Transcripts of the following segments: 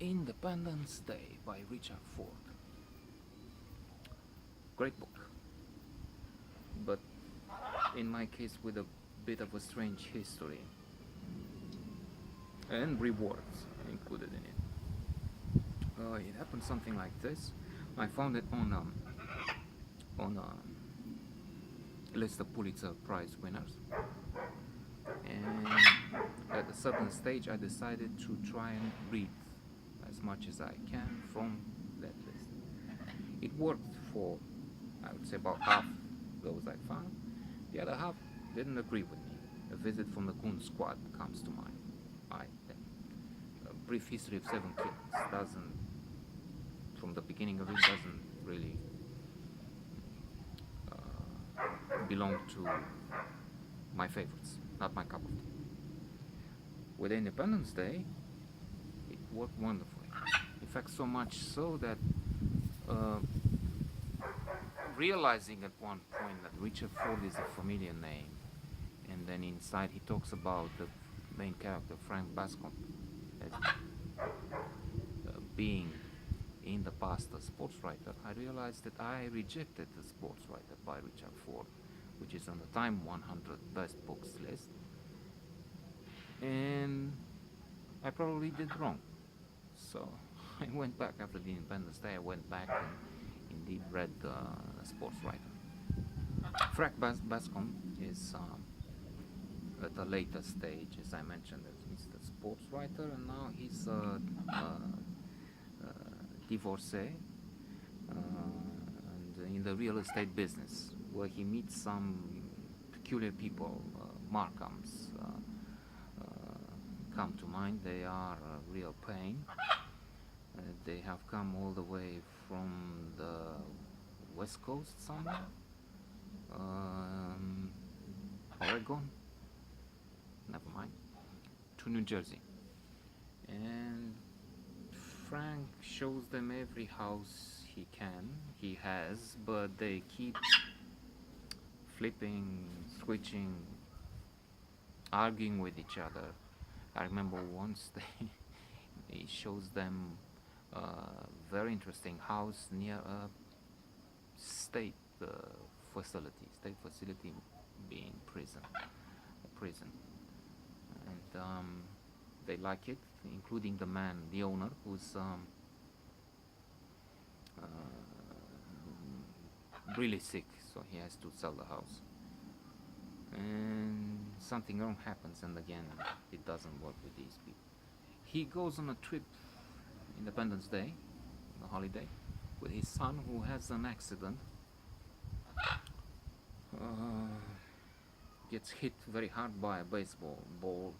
Independence Day by Richard Ford. Great book, but in my case with a bit of a strange history and rewards included in it. It happened something like this. I found it on a list of Pulitzer Prize winners, and at a certain stage I decided to try and read as much as I can from that list. It worked for, I would say, about half those I found. The other half didn't agree with me. A Visit from the Goon Squad comes to mind. A Brief History of Seven Killings doesn't, from the beginning of it, doesn't really belong to my favorites, not my cup of tea. With Independence Day, it worked wonderfully. In fact, so much so that uh, realizing at one point that Richard Ford is a familiar name, and then inside he talks about the main character, Frank Bascombe, as being in the past a sportswriter, I realized that I rejected the Sportswriter by Richard Ford, which is on the Time 100 Best Books list, and I probably did wrong. So I went back after the Independence Day. I went back and indeed read the Sportswriter. Frank Bascombe is at a later stage, as I mentioned, he's the Sportswriter, and now he's a divorcee and in the real estate business, where he meets some peculiar people. Markhams come to mind. They are a real pain. They have come all the way from the west coast somewhere, Oregon, never mind, to New Jersey. And Frank shows them every house he has, but they keep flipping, switching, arguing with each other. I remember once he shows them a very interesting house near a state facility being a prison, and they like it, including the owner, who's really sick, so he has to sell the house. And something wrong happens, and again, it doesn't work with these people. He goes on a trip, Independence Day, a holiday, with his son, who has an accident, gets hit very hard by a baseball ball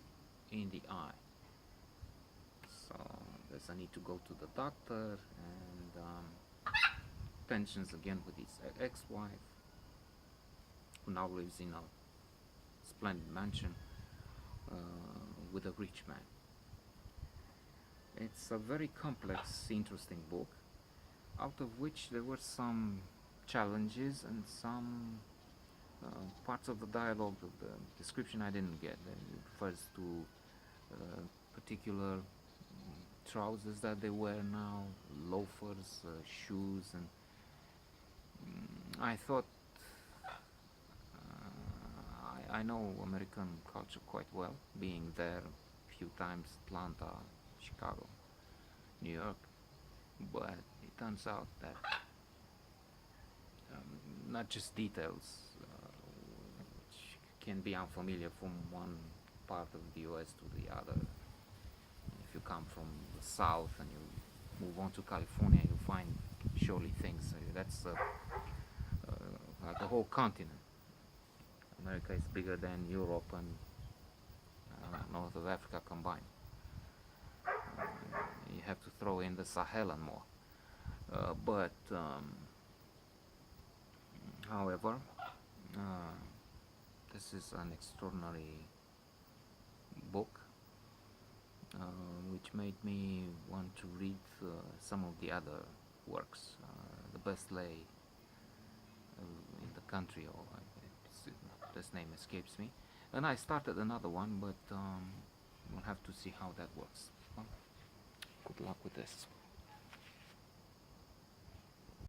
in the eye. So there's a need to go to the doctor, and tensions again with his ex-wife, who now lives in a splendid mansion with a rich man. It's a very complex, interesting book, out of which there were some challenges and some parts of the dialogue, of the description I didn't get. It refers to particular trousers that they wear now, loafers, shoes, and I thought I know American culture quite well, being there a few times, Atlanta, Chicago, New York, but it turns out that not just details which can be unfamiliar from one part of the US to the other. If you come from the south and you move on to California, you find surely things that's like a whole continent. America is bigger than Europe and north of Africa combined. You have to throw in the Sahel and more. But however, this is an extraordinary book, which made me want to read some of the other works. The best lay in the country, or this name escapes me, and I started another one, but we'll have to see how that works. Well, good luck with with this.